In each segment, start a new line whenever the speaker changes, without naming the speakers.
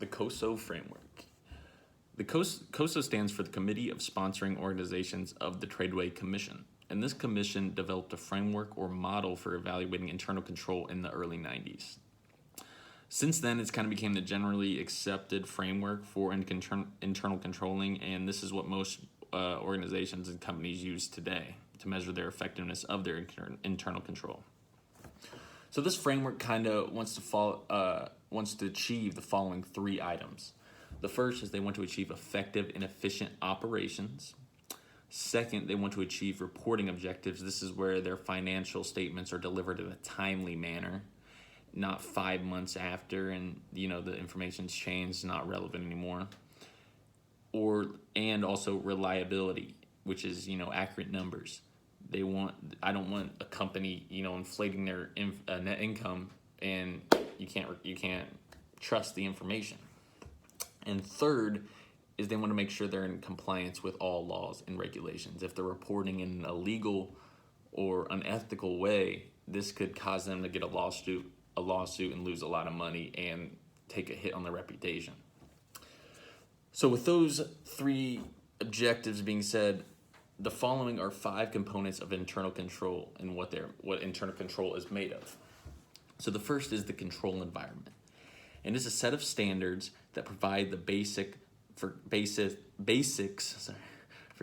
The COSO Framework. The COSO stands for the Committee of Sponsoring Organizations of the Tradeway Commission, and this commission developed a framework or model for evaluating internal control in the early 90s. Since then, it's kind of became the generally accepted framework for internal controlling, and this is what most organizations and companies use today to measure their effectiveness of their internal control. So this framework kind of wants to achieve the following three items. The first is they want to achieve effective and efficient operations. Second, they want to achieve reporting objectives. This is where their financial statements are delivered in a timely manner, not 5 months after and the information's changed, not relevant anymore. And also reliability, which is accurate numbers. I don't want a company inflating their net income and you can't trust the information. And third is they want to make sure they're in compliance with all laws and regulations. If they're reporting in an illegal or unethical way, this could cause them to get a lawsuit and lose a lot of money and take a hit on their reputation. So with those three objectives being said, the following are 5 components of internal control and what internal control is made of. So the first is the control environment. And it's a set of standards that provide the basics for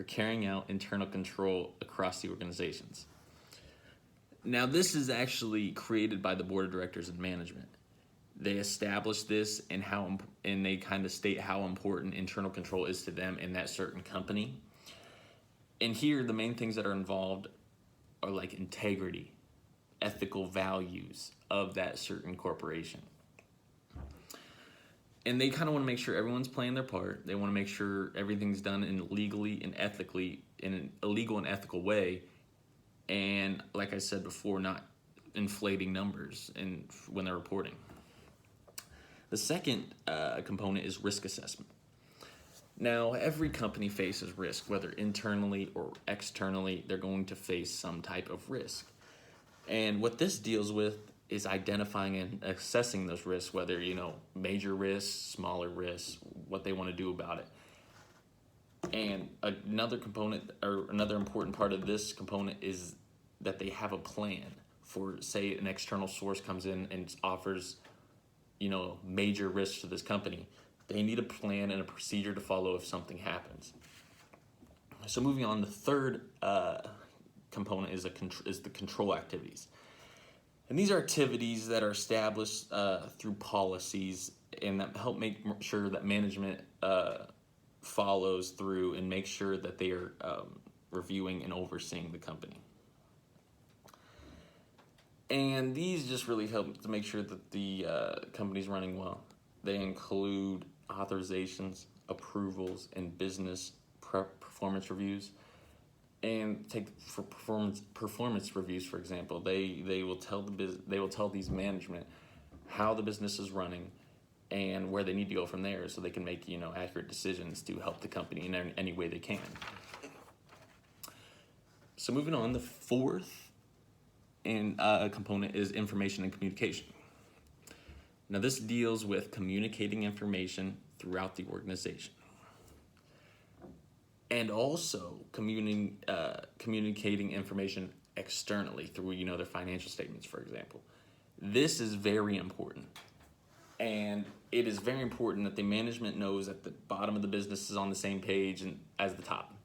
carrying out internal control across the organizations. Now, this is actually created by the board of directors and management. They establish this and they kind of state how important internal control is to them in that certain company. And here, the main things that are involved are like integrity, ethical values of that certain corporation. And they kind of want to make sure everyone's playing their part. They want to make sure everything's done in a legal and ethical way. And like I said before, not inflating numbers when they're reporting. The second component is risk assessment. Now, every company faces risk, whether internally or externally, they're going to face some type of risk. And what this deals with is identifying and assessing those risks, whether, major risks, smaller risks, what they want to do about it. And another component or another important part of this component is that they have a plan for, say, an external source comes in and offers, major risks to this company. They need a plan and a procedure to follow if something happens. So moving on, the third component is the control activities. And these are activities that are established through policies and that help make sure that management follows through and make sure that they are reviewing and overseeing the company. And these just really help to make sure that the company's running well. They include authorizations, approvals, and business performance reviews. And for performance reviews, for example, they will tell these management how the business is running and where they need to go from there, so they can make accurate decisions to help the company in any way they can. So moving on, the fourth component is information and communication. Now this deals with communicating information throughout the organization. And also communicating information externally through, their financial statements, for example. This is very important. And it is very important that the management knows that the bottom of the business is on the same page as the top.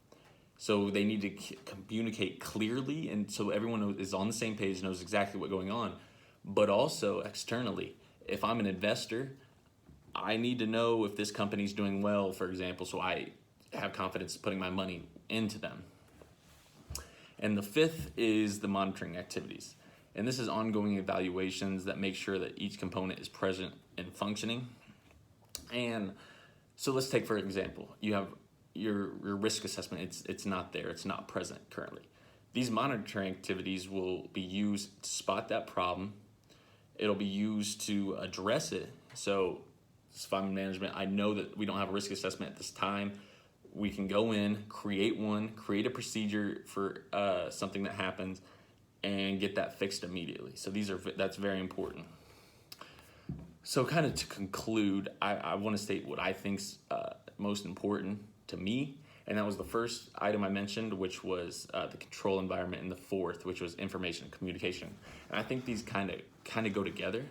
So they need to communicate clearly, and so everyone is on the same page, knows exactly what's going on. But also externally, if I'm an investor, I need to know if this company's doing well, for example, so I have confidence putting my money into them. And the fifth is the monitoring activities. And this is ongoing evaluations that make sure that each component is present and functioning. And so let's take, for example, you have your risk assessment. It's not there. It's not present currently. These monitoring activities will be used to spot that problem. It'll be used to address it. So if I'm in management, I know that we don't have a risk assessment at this time. We can go in, create a procedure for something that happens, and get that fixed immediately. So that's very important. So kind of to conclude, I want to state what I think's most important to me, and that was the first item I mentioned, which was the control environment, and the fourth, which was information and communication. And I think these kind of go together,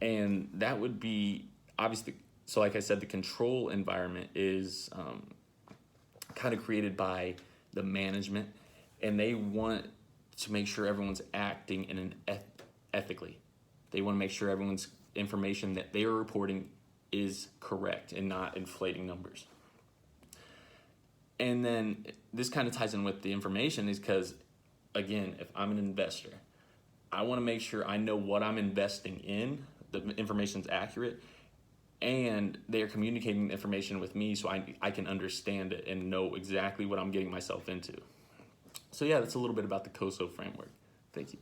and that would be obviously. So, like I said, the control environment is kind of created by the management, and they want to make sure everyone's acting in an ethically. They want to make sure everyone's information that they are reporting is correct and not inflating numbers. And then this kind of ties in with the information is because, again, if I'm an investor, I want to make sure I know what I'm investing in, the information's accurate, and they are communicating the information with me so I can understand it and know exactly what I'm getting myself into. So yeah, that's a little bit about the COSO framework. Thank you.